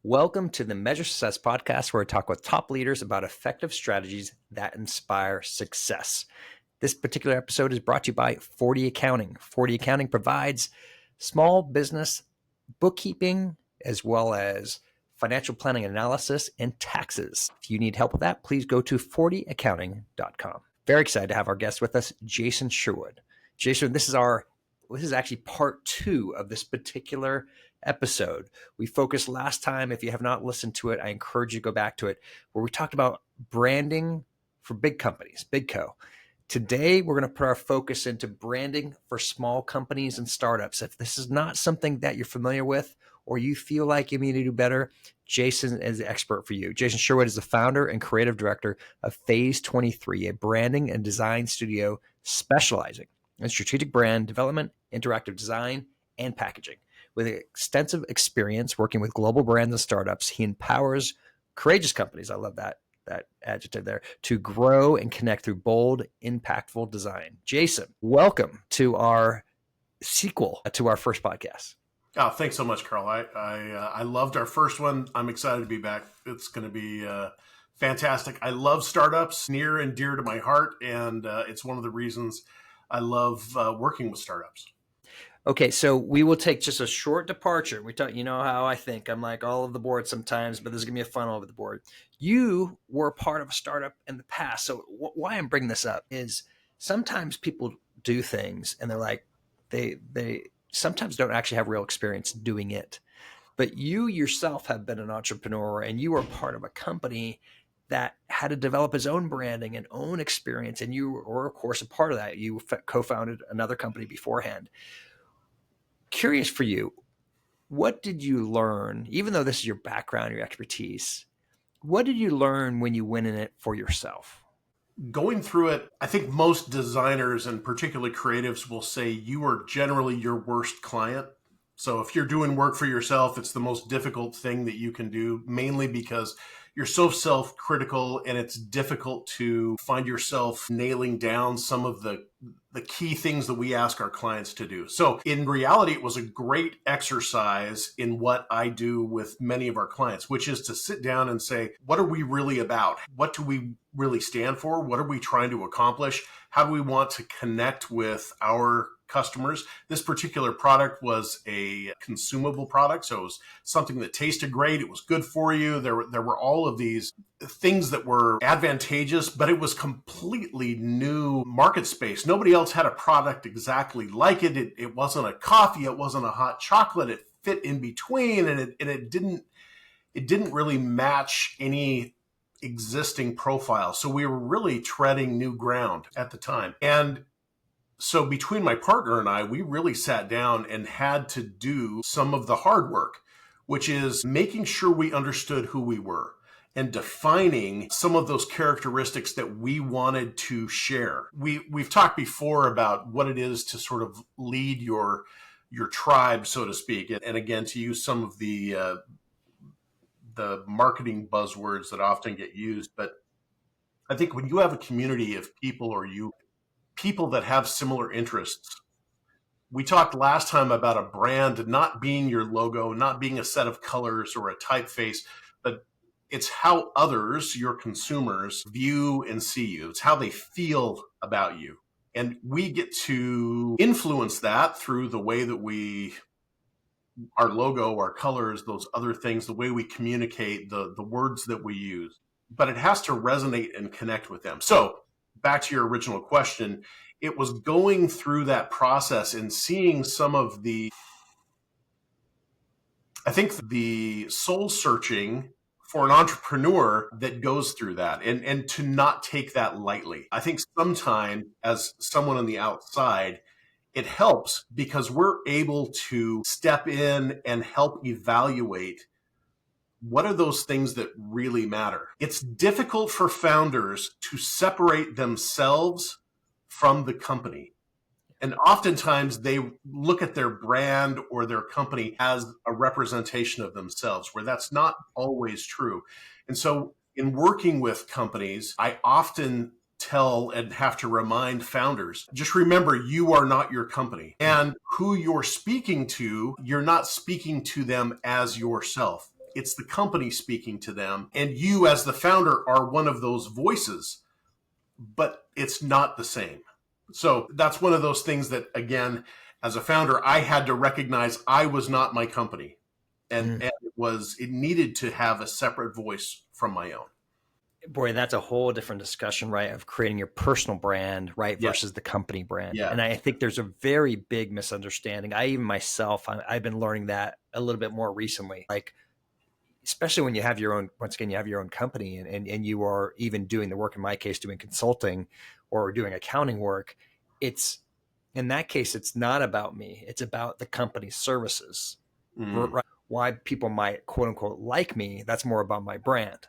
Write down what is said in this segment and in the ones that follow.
Welcome to the Measure Success podcast, where we talk with top leaders about effective strategies that inspire success. This particular episode is brought to you by 40 Accounting. 40 Accounting provides small business bookkeeping as well as financial planning analysis and taxes. If you need help with that, please go to 40accounting.com. Very excited to have our guest with us, Jason Sherwood. Jason, this is actually part 2 of this particular episode. We focused last time. If you have not listened to it, I encourage you to go back to it, where we talked about branding for big companies, Big Co. Today, we're going to put our focus into branding for small companies and startups. If this is not something that you're familiar with, or you feel like you need to do better, Jason is the expert for you. Jason Sherwood is the founder and creative director of Phase 23, a branding and design studio specializing in strategic brand development, interactive design, and packaging. With extensive experience working with global brands and startups, he empowers courageous companies, I love that adjective there, to grow and connect through bold, impactful design. Jason, welcome to our sequel to our first podcast. Oh, thanks so much, Carl. I loved our first one. I'm excited to be back. It's going to be fantastic. I love startups, near and dear to my heart, and it's one of the reasons I love working with startups. Okay, so we will take just a short departure. We talk, you know how I think. I'm like all over the board sometimes, but this is going to be a fun all over the board. You were a part of a startup in the past. So why I'm bringing this up is sometimes people do things and they're like, they sometimes don't actually have real experience doing it. But you yourself have been an entrepreneur and you were part of a company that had to develop its own branding and own experience. And you were, of course, a part of that. You co-founded another company beforehand. Curious for you, what did you learn, even though this is your background, your expertise, what did you learn when you went in it for yourself? Going through it, I think most designers and particularly creatives will say you are generally your worst client. So if you're doing work for yourself, it's the most difficult thing that you can do, mainly because you're so self-critical and it's difficult to find yourself nailing down some of the key things that we ask our clients to do. So in reality, it was a great exercise in what I do with many of our clients, which is to sit down and say, what are we really about? What do we really stand for? What are we trying to accomplish? How do we want to connect with our customers? This particular product was a consumable product, so it was something that tasted great. It was good for you. There were all of these things that were advantageous, but it was completely new market space. Nobody else had a product exactly like it. It wasn't a coffee. It wasn't a hot chocolate. It fit in between, and it didn't really match any existing profile. So we were really treading new ground at the time. And so between my partner and I, we really sat down and had to do some of the hard work, which is making sure we understood who we were and defining some of those characteristics that we wanted to share. We've talked before about what it is to sort of lead your tribe, so to speak. And again, to use some of the marketing buzzwords that often get used. But I think when you have a community of people people that have similar interests. We talked last time about a brand not being your logo, not being a set of colors or a typeface, but it's how others, your consumers, view and see you. It's how they feel about you. And we get to influence that through the way that our logo, our colors, those other things, the way we communicate, the words that we use. But it has to resonate and connect with them. So back to your original question, it was going through that process and seeing some of the soul searching for an entrepreneur that goes through that and to not take that lightly. I think sometimes as someone on the outside, it helps because we're able to step in and help evaluate what are those things that really matter? It's difficult for founders to separate themselves from the company. And oftentimes they look at their brand or their company as a representation of themselves, where that's not always true. And so in working with companies, I often tell and have to remind founders, just remember, you are not your company. And who you're speaking to, you're not speaking to them as yourself. it's the company speaking to them. And you as the founder are one of those voices, but it's not the same. So that's one of those things that, again, as a founder, I had to recognize I was not my company. And it needed to have a separate voice from my own. Boy, that's a whole different discussion, right? Of creating your personal brand, right? Yeah. Versus the company brand. Yeah. And I think there's a very big misunderstanding. I even myself, I've been learning that a little bit more recently. Like, especially when you have your own, once again, you have your own company and you are even doing the work, in my case, doing consulting or doing accounting work. It's, in that case, it's not about me. It's about the company's services. Right? Why people might, quote unquote, like me, that's more about my brand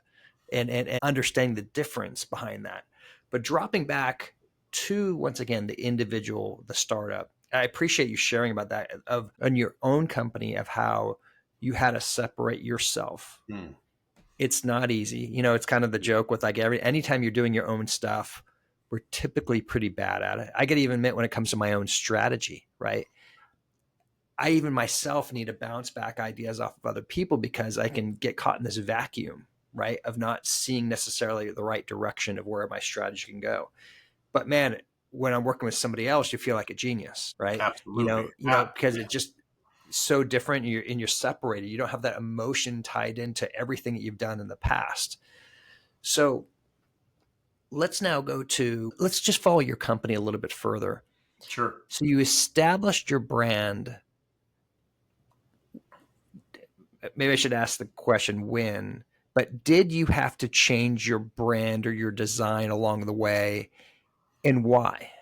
and understanding the difference behind that. But dropping back to, once again, the individual, the startup, I appreciate you sharing about that of on your own company, of how you had to separate yourself. It's not easy. You know, it's kind of the joke with like anytime you're doing your own stuff, we're typically pretty bad at it. I could even admit when it comes to my own strategy, right? I even myself need to bounce back ideas off of other people because I can get caught in this vacuum, right? Of not seeing necessarily the right direction of where my strategy can go. But man, when I'm working with somebody else, you feel like a genius, right? Absolutely. Because it's just so different and you're separated. You don't have that emotion tied into everything that you've done in the past. So let's just follow your company a little bit further. Sure. So you established your brand. Maybe I should ask the question when, but did you have to change your brand or your design along the way, and why?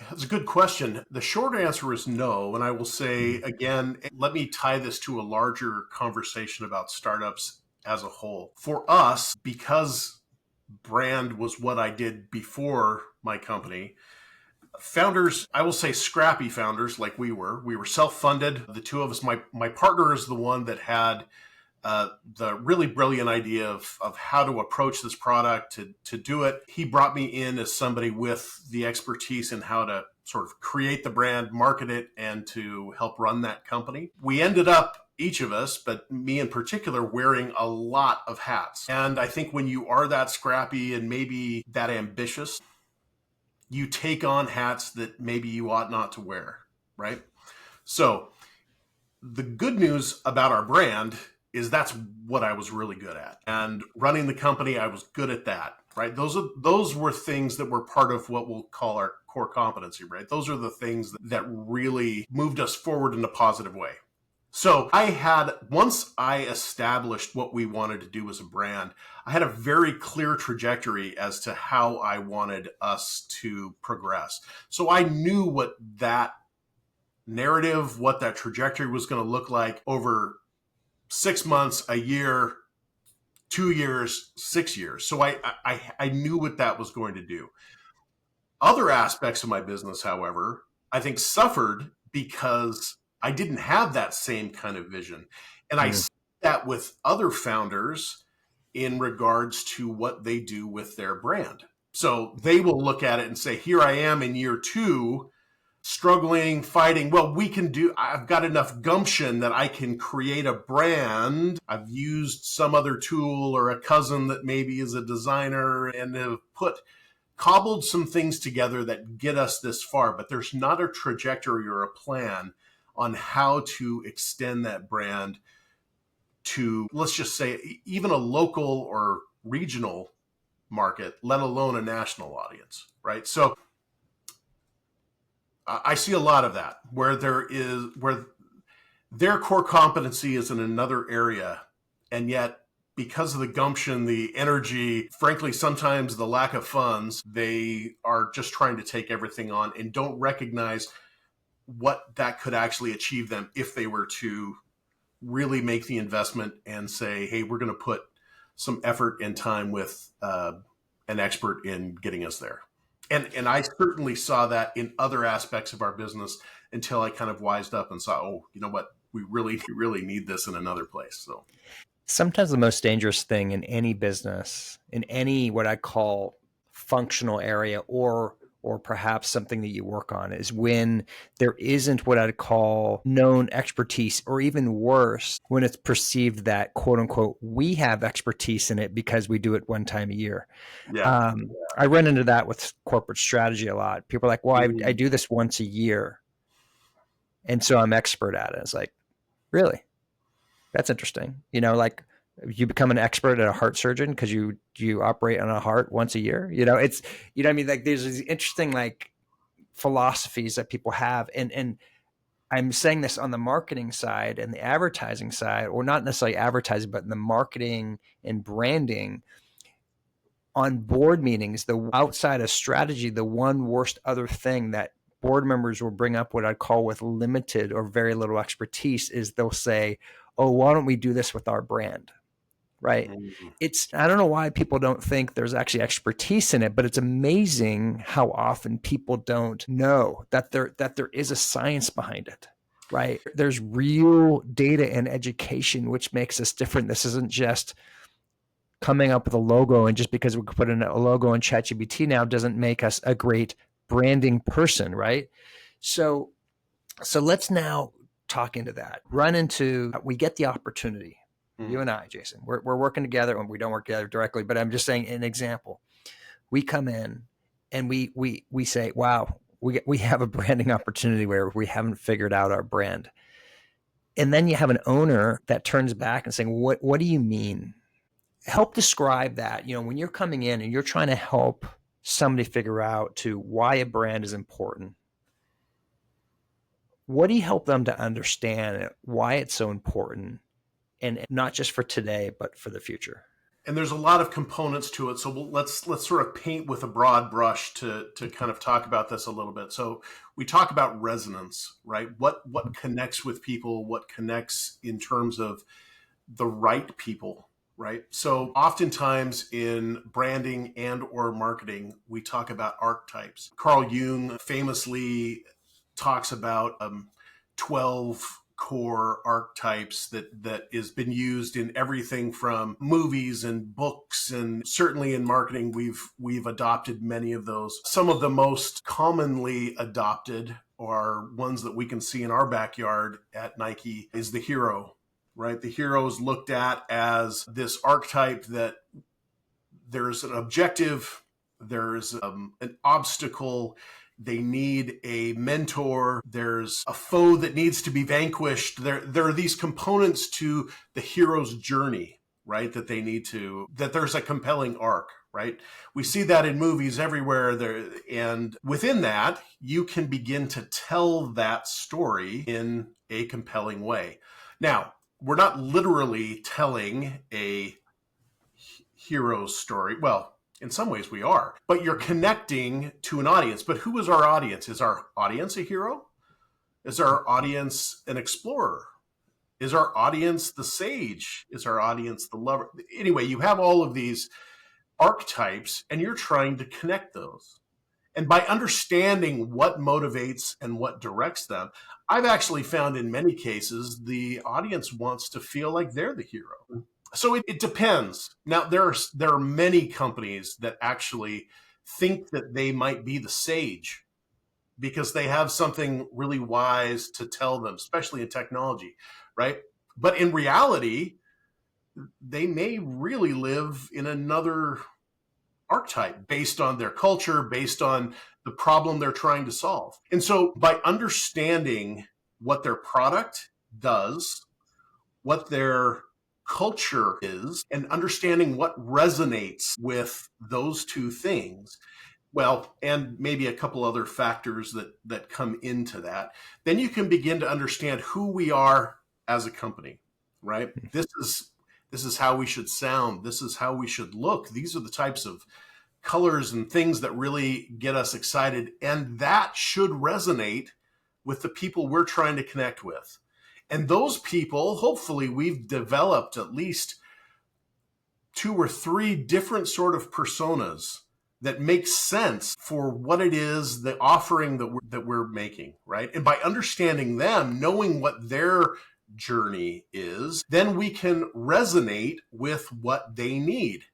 That's a good question. The short answer is no. And I will say again, let me tie this to a larger conversation about startups as a whole. For us, because brand was what I did before my company, founders, I will say scrappy founders like we were self-funded. The two of us, my partner is the one that had the really brilliant idea of how to approach this product to do it. He brought me in as somebody with the expertise in how to sort of create the brand, market it, and to help run that company. We ended up, each of us, but me in particular, wearing a lot of hats. And I think when you are that scrappy and maybe that ambitious, you take on hats that maybe you ought not to wear, right? So the good news about our brand is that's what I was really good at. And running the company, I was good at that, right? Those were things that were part of what we'll call our core competency, right? Those are the things that really moved us forward in a positive way. So once I established what we wanted to do as a brand, I had a very clear trajectory as to how I wanted us to progress. So I knew what that narrative, what that trajectory was going to look like over 6 months, a year, 2 years, 6 years. So I knew what that was going to do. Other aspects of my business, however, I think suffered because I didn't have that same kind of vision. And I see that with other founders in regards to what they do with their brand. So they will look at it and say, here I am in year 2, struggling, fighting. Well, I've got enough gumption that I can create a brand. I've used some other tool or a cousin that maybe is a designer and have cobbled some things together that get us this far, but there's not a trajectory or a plan on how to extend that brand to, let's just say, even a local or regional market, let alone a national audience, right? So I see a lot of that where their core competency is in another area, and yet because of the gumption, the energy, frankly, sometimes the lack of funds, they are just trying to take everything on and don't recognize what that could actually achieve them if they were to really make the investment and say, hey, we're going to put some effort and time with an expert in getting us there. And I certainly saw that in other aspects of our business until I kind of wised up and saw, oh, you know what, we really need this in another place. So sometimes the most dangerous thing in any business, in any what I call functional area or or perhaps something that you work on is when there isn't what I'd call known expertise, or even worse, when it's perceived that, quote unquote, we have expertise in it because we do it one time a year. Yeah. I run into that with corporate strategy a lot. People are like, well, I Mm. do this once a year, and so I'm expert at it. It's like, really? That's interesting. Like, you become an expert at a heart surgeon because you operate on a heart once a year. It's what I mean. Like, there's these interesting like philosophies that people have, and I'm saying this on the marketing side and the advertising side, or not necessarily advertising, but in the marketing and branding. On board meetings, the outside of strategy, the one worst other thing that board members will bring up, what I'd call with limited or very little expertise, is they'll say, oh, why don't we do this with our brand? Right. Mm. I don't know why people don't think there's actually expertise in it, but it's amazing how often people don't know that there is a science behind it. Right. There's real data and education, which makes us different. This isn't just coming up with a logo, and just because we put in a logo in ChatGPT now doesn't make us a great branding person, right? So let's now talk into that. We get the opportunity. You and I, Jason, we're working together, and we don't work together directly, but I'm just saying an example. We come in and we say, wow, we have a branding opportunity where we haven't figured out our brand. And then you have an owner that turns back and saying, what do you mean? Help describe that, when you're coming in and you're trying to help somebody figure out to why a brand is important. What do you help them to understand why it's so important, and not just for today, but for the future? And there's a lot of components to it. So let's sort of paint with a broad brush to kind of talk about this a little bit. So we talk about resonance, right? What connects with people, what connects in terms of the right people, right? So oftentimes in branding and or marketing, we talk about archetypes. Carl Jung famously talks about 12 core archetypes that has been used in everything from movies and books, and certainly in marketing we've adopted many of those. Some of the most commonly adopted, or ones that we can see in our backyard at Nike, is the hero, right? The hero is looked at as this archetype that there's an objective, there's an obstacle, they need a mentor, there's a foe that needs to be vanquished. There are these components to the hero's journey, right? That there's a compelling arc, right? We see that in movies everywhere there, and within that, you can begin to tell that story in a compelling way. Now, we're not literally telling a hero's story. Well, in some ways we are, but you're connecting to an audience. But who is our audience? Is our audience a hero? Is our audience an explorer? Is our audience the sage? Is our audience the lover? Anyway, you have all of these archetypes and you're trying to connect those. And by understanding what motivates and what directs them, I've actually found in many cases the audience wants to feel like they're the hero. So it depends. Now, there are many companies that actually think that they might be the sage because they have something really wise to tell them, especially in technology, right? But in reality, they may really live in another archetype based on their culture, based on the problem they're trying to solve. And so by understanding what their product does, what their culture is, and understanding what resonates with those two things, well, and maybe a couple other factors that come into that, then you can begin to understand who we are as a company, right? This is how we should sound. This is how we should look. These are the types of colors and things that really get us excited. And that should resonate with the people we're trying to connect with. And those people, hopefully we've developed at least 2 or 3 different sort of personas that make sense for what it is, the offering that we're making, right? And by understanding them, knowing what their journey is, then we can resonate with what they need.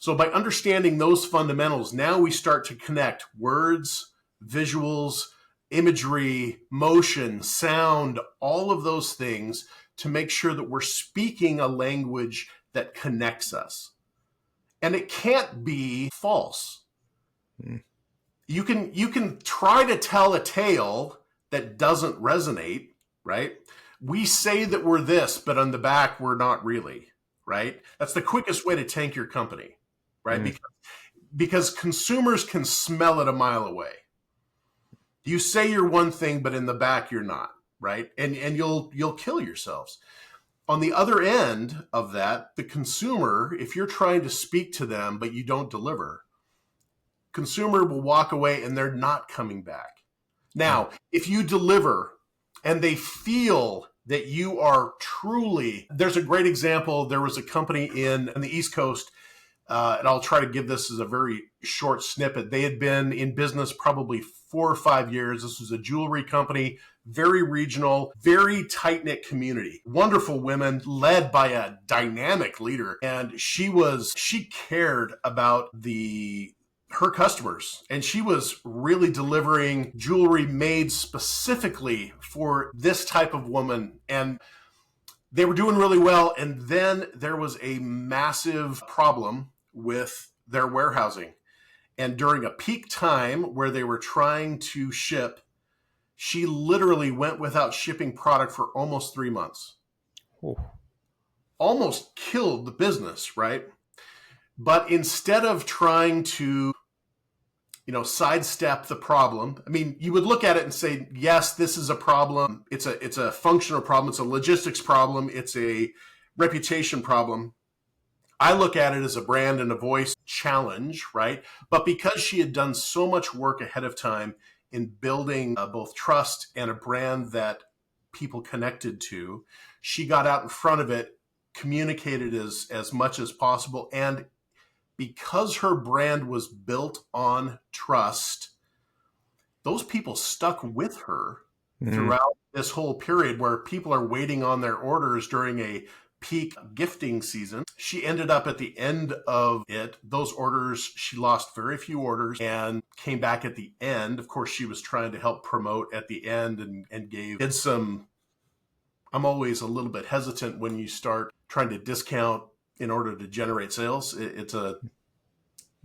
So by understanding those fundamentals, now we start to connect words, visuals, imagery, motion, sound, all of those things to make sure that we're speaking a language that connects us. And it can't be false. Mm. You can try to tell a tale that doesn't resonate, right? We say that we're this, but on the back, we're not really, right? That's the quickest way to tank your company, right? Mm. Because consumers can smell it a mile away. You say you're one thing, but in the back, you're not, right? And you'll kill yourselves. On the other end of that, the consumer, if you're trying to speak to them, but you don't deliver, consumer will walk away and they're not coming back. Now, if you deliver and they feel that you are truly, there's a great example. There was a company in the East Coast, and I'll try to give this as a very short snippet. They had been in business probably 4 or 5 years. This was a jewelry company, very regional, very tight-knit community. Wonderful women led by a dynamic leader. And she cared about her customers, and she was really delivering jewelry made specifically for this type of woman. And they were doing really well. And then there was a massive problem with their warehousing. And during a peak time where they were trying to ship, she literally went without shipping product for almost 3 months. Oh. Almost killed the business, right? But instead of trying to sidestep the problem. I mean, you would look at it and say, yes, this is a problem. It's a functional problem. It's a logistics problem. It's a reputation problem. I look at it as a brand and a voice challenge, right? But because she had done so much work ahead of time in building both trust and a brand that people connected to, she got out in front of it, communicated as much as possible, and because her brand was built on trust, those people stuck with her throughout this whole period where people are waiting on their orders during a peak gifting season. She ended up at the end of it. Those orders, she lost very few orders and came back at the end. Of course, she was trying to help promote at the end and did some. I'm always a little bit hesitant when you start trying to discount in order to generate sales. It's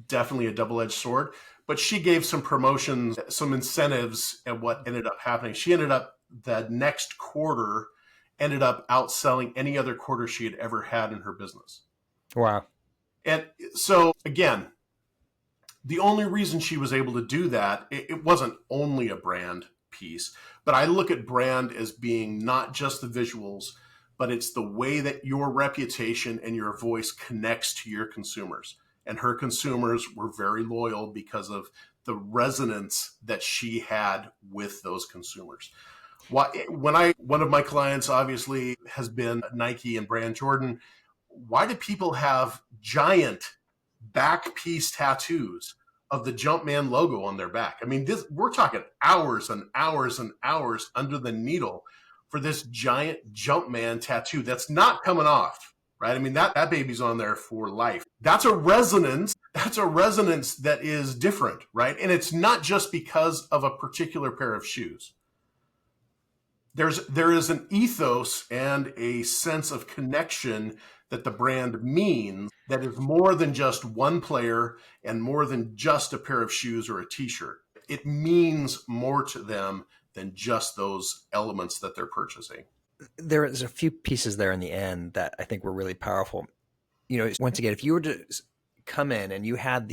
definitely a double-edged sword, but she gave some promotions, some incentives, and what ended up happening. She ended up the next quarter ended up outselling any other quarter she had ever had in her business. Wow. And so again, the only reason she was able to do that, it wasn't only a brand piece, but I look at brand as being not just the visuals, but it's the way that your reputation and your voice connects to your consumers. And her consumers were very loyal because of the resonance that she had with those consumers. One of my clients obviously has been Nike and Brand Jordan. Why do people have giant back piece tattoos of the Jumpman logo on their back? I mean, we're talking hours and hours and hours under the needle for this giant Jumpman tattoo that's not coming off, right? I mean, that baby's on there for life. That's a resonance that is different, right? And it's not just because of a particular pair of shoes. There is an ethos and a sense of connection that the brand means that is more than just one player and more than just a pair of shoes or a t-shirt. It means more to them than just those elements that they're purchasing. There is a few pieces there in the end that I think were really powerful. Once again, if you were to come in and you had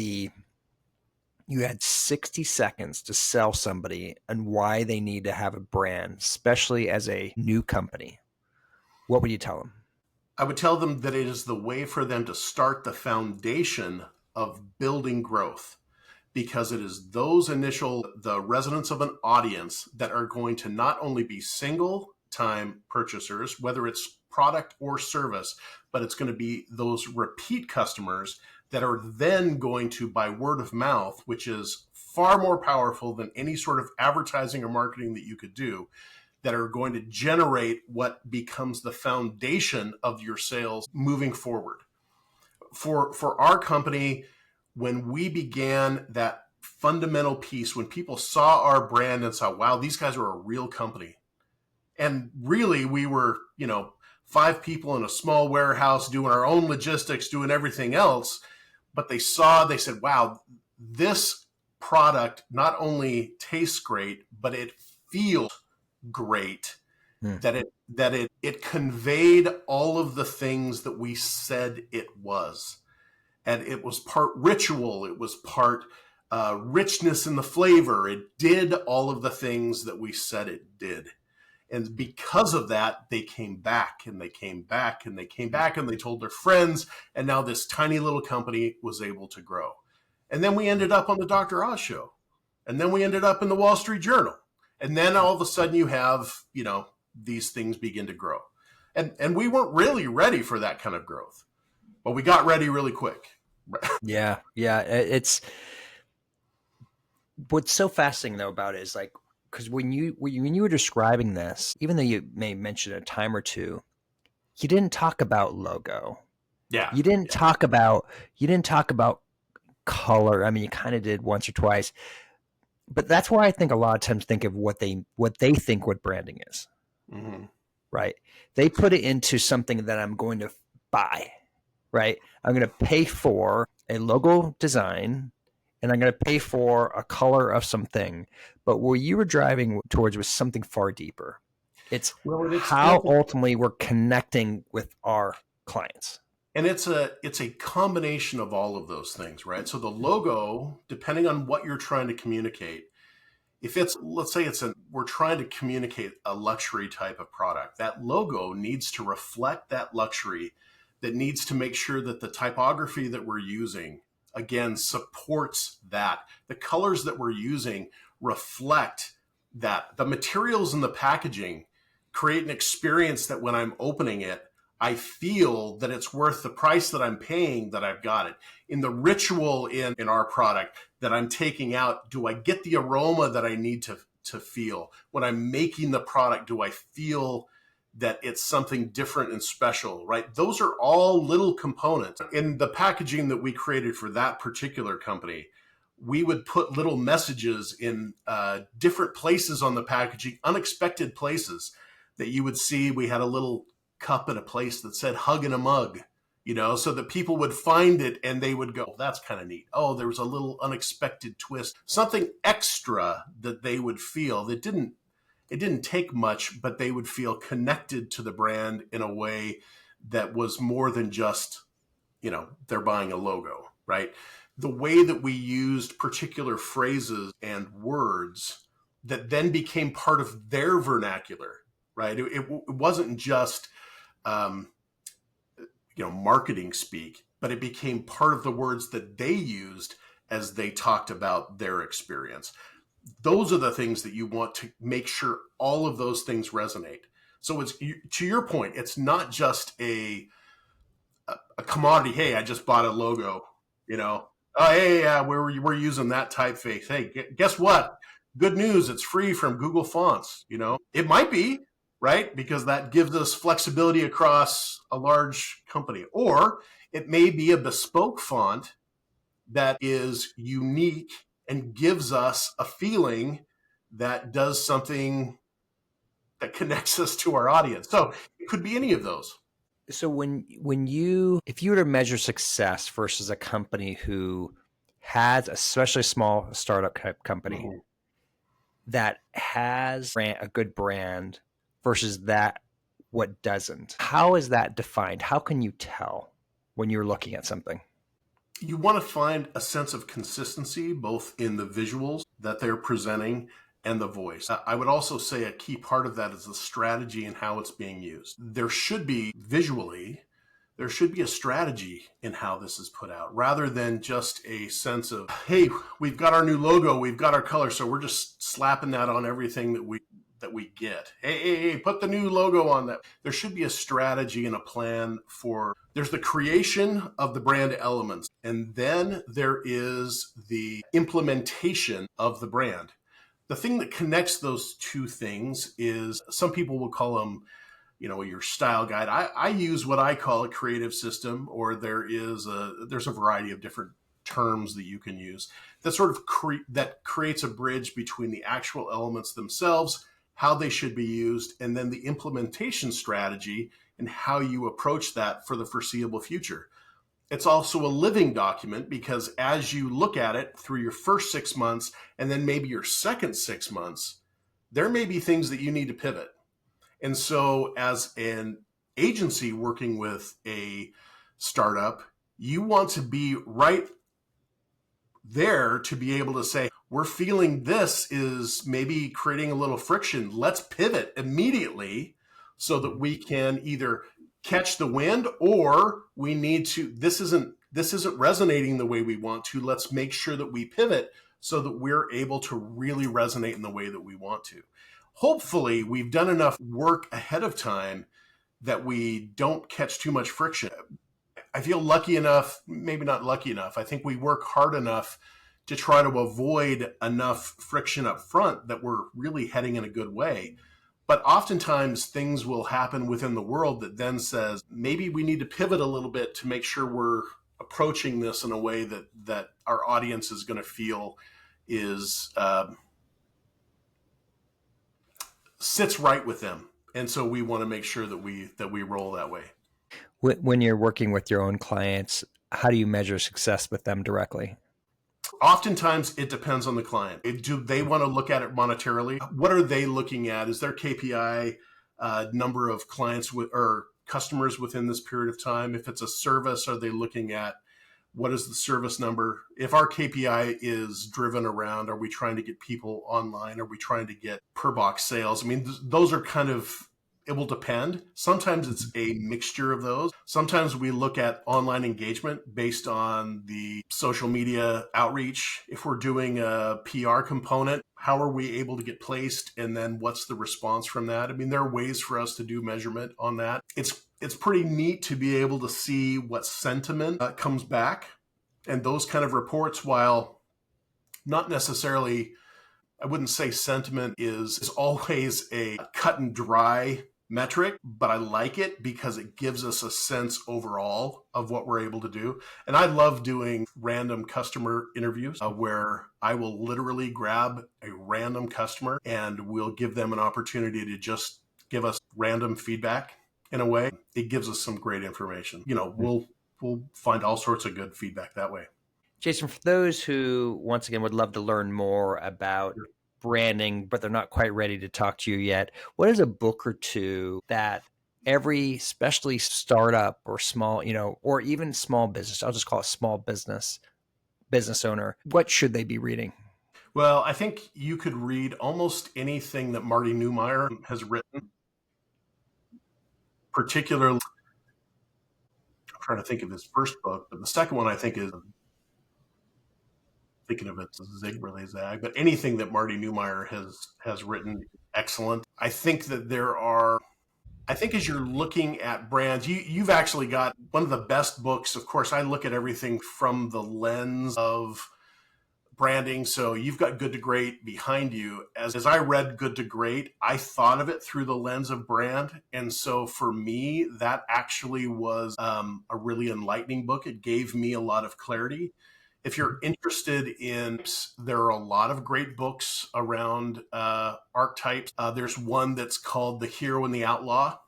60 seconds to sell somebody and why they need to have a brand, especially as a new company, what would you tell them? I would tell them that it is the way for them to start the foundation of building growth, because it is the resonance of an audience that are going to not only be single time purchasers, whether it's product or service, but it's going to be those repeat customers that are then going to, by word of mouth, which is far more powerful than any sort of advertising or marketing that you could do, that are going to generate what becomes the foundation of your sales moving forward. for our company, when we began that fundamental piece, when people saw our brand and saw, wow, these guys are a real company. And really, we were, 5 people in a small warehouse doing our own logistics, doing everything else. But they said, wow, this product not only tastes great, but it feels great. That it conveyed all of the things that we said it was. And it was part ritual. It was part richness in the flavor. It did all of the things that we said it did. And because of that, they came back and they came back and they came back and they told their friends. And now this tiny little company was able to grow. And then we ended up on the Dr. Oz show. And then we ended up in the Wall Street Journal. And then all of a sudden you have, these things begin to grow. And we weren't really ready for that kind of growth, but we got ready really quick. Yeah. It's what's so fascinating though about it is like, because when you were describing this, even though you may mention a time or two, you didn't talk about logo. Yeah. You didn't talk about color. I mean, you kind of did once or twice, but that's where I think a lot of times think of what they think what branding is. Mm-hmm. Right? They put it into something that I'm going to buy. Right? I'm going to pay for a logo design, and I'm going to pay for a color of something. But what you were driving towards was something far deeper. It's how ultimately we're connecting with our clients. And it's a combination of all of those things, right? So the logo, depending on what you're trying to communicate, if it's, let's say we're trying to communicate a luxury type of product, that logo needs to reflect that luxury, that needs to make sure that the typography that we're using, again, supports that. The colors that we're using reflect that. The materials in the packaging create an experience that when I'm opening it, I feel that it's worth the price that I'm paying, that I've got it. In the ritual in our product that I'm taking out, do I get the aroma that I need to feel? When I'm making the product, do I feel that it's something different and special, right? Those are all little components. In the packaging that we created for that particular company, we would put little messages in different places on the packaging, unexpected places that you would see. We had a little cup at a place that said hug in a mug, so that people would find it and they would go, that's kind of neat. Oh, there was a little unexpected twist, something extra that they would feel that it didn't take much, but they would feel connected to the brand in a way that was more than just, they're buying a logo, right? The way that we used particular phrases and words that then became part of their vernacular, right? It wasn't just, marketing speak, but it became part of the words that they used as they talked about their experience. Those are the things that you want to make sure all of those things resonate. So it's, to your point, it's not just a commodity. Hey, I just bought a logo, Oh, hey, we're using that typeface. Hey, guess what? Good news. It's free from Google Fonts. It might be, right? Because that gives us flexibility across a large company. Or it may be a bespoke font that is unique and gives us a feeling that does something that connects us to our audience. So it could be any of those. So if you were to measure success versus a company who has, especially a small startup company, mm-hmm. that has a good brand versus that what doesn't, how is that defined? How can you tell when you're looking at something? You want to find a sense of consistency, both in the visuals that they're presenting and the voice. I would also say a key part of that is the strategy and how it's being used. There should be a strategy in how this is put out, rather than just a sense of, hey, we've got our new logo, we've got our color, so we're just slapping that on everything that we get. Hey, put the new logo on that. There should be a strategy and a plan there's the creation of the brand elements, and then there is the implementation of the brand. The thing that connects those two things is, some people will call them, your style guide. I use what I call a creative system, or there's a variety of different terms that you can use that sort of that creates a bridge between the actual elements themselves, how they should be used, and then the implementation strategy and how you approach that for the foreseeable future. It's also a living document because as you look at it through your first 6 months and then maybe your second 6 months, there may be things that you need to pivot. And so, as an agency working with a startup, you want to be right there to be able to say, we're feeling this is maybe creating a little friction. Let's pivot immediately so that we can either catch the wind, or we need to, this isn't resonating the way we want to. Let's make sure that we pivot so that we're able to really resonate in the way that we want to. Hopefully, we've done enough work ahead of time that we don't catch too much friction. I feel lucky enough, maybe not lucky enough. I think we work hard enough to try to avoid enough friction up front that we're really heading in a good way. But oftentimes things will happen within the world that then says, maybe we need to pivot a little bit to make sure we're approaching this in a way that our audience is going to feel is sits right with them. And so we want to make sure that we roll that way. When you're working with your own clients, how do you measure success with them directly? Oftentimes, it depends on the client. Do they want to look at it monetarily? What are they looking at? Is their KPI number of clients or customers within this period of time? If it's a service, are they looking at what is the service number? If our KPI is driven around, are we trying to get people online? Are we trying to get per box sales? I mean, those are kind of, it will depend. Sometimes it's a mixture of those. Sometimes we look at online engagement based on the social media outreach. If we're doing a PR component, how are we able to get placed? And then what's the response from that? I mean, there are ways for us to do measurement on that. It's pretty neat to be able to see what sentiment comes back. And those kind of reports, while not necessarily, I wouldn't say sentiment is always a cut and dry metric, but I like it because it gives us a sense overall of what we're able to do. And I love doing random customer interviews where I will literally grab a random customer and we'll give them an opportunity to just give us random feedback. In a way, it gives us some great information. We'll find all sorts of good feedback that way. Jason, for those who, once again, would love to learn more about branding, but they're not quite ready to talk to you yet, what is a book or two that every, especially startup or small, or even small business, I'll just call it small business owner, what should they be reading? Well, I think you could read almost anything that Marty Neumeier has written, particularly, I'm trying to think of his first book, but the second one I think is, thinking of it, Zig Relay Zag, but anything that Marty Neumeier has written, excellent. I think that as you're looking at brands, you've actually got one of the best books. Of course, I look at everything from the lens of branding. So you've got Good to Great behind you. As I read Good to Great, I thought of it through the lens of brand. And so for me, that actually was a really enlightening book. It gave me a lot of clarity. If you're interested in, there are a lot of great books around archetypes. There's one that's called The Hero and the Outlaw,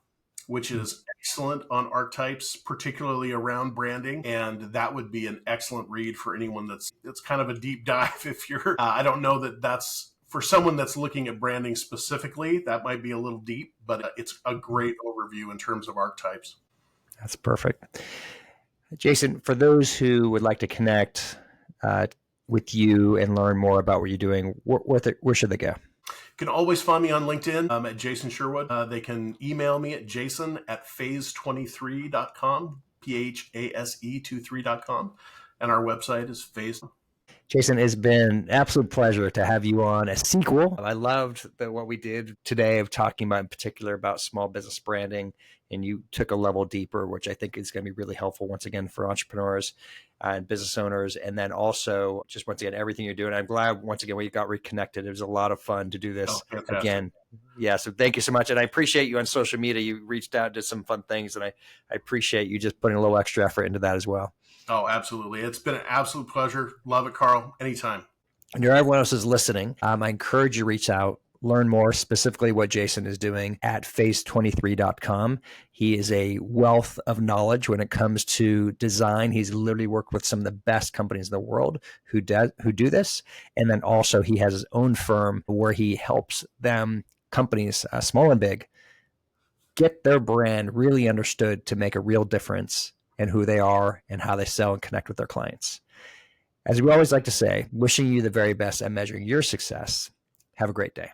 which is excellent on archetypes, particularly around branding. And that would be an excellent read for anyone it's kind of a deep dive. If you're, I don't know that's for someone that's looking at branding specifically, that might be a little deep, but it's a great overview in terms of archetypes. That's perfect. Jason, for those who would like to connect with you and learn more about what you're doing, where should they go? You can always find me on LinkedIn at Jason Sherwood. They can email me at jason@phase23.com, PHASE23.com. And our website is phase. Jason, it's been an absolute pleasure to have you on a sequel. I loved what we did today of talking about in particular about small business branding, and you took a level deeper, which I think is going to be really helpful once again for entrepreneurs and business owners. And then also just once again, everything you're doing. I'm glad once again we got reconnected. It was a lot of fun to do this again Yeah. So thank you so much. And I appreciate you on social media. You reached out, did some fun things, and I appreciate you just putting a little extra effort into that as well. Oh, absolutely. It's been an absolute pleasure. Love it, Carl. Anytime. And to everyone else is listening, I encourage you to reach out, learn more specifically what Jason is doing at phase23.com. He is a wealth of knowledge when it comes to design. He's literally worked with some of the best companies in the world who do this. And then also he has his own firm where he helps them, companies, small and big, get their brand really understood to make a real difference in who they are and how they sell and connect with their clients. As we always like to say, wishing you the very best at measuring your success. Have a great day.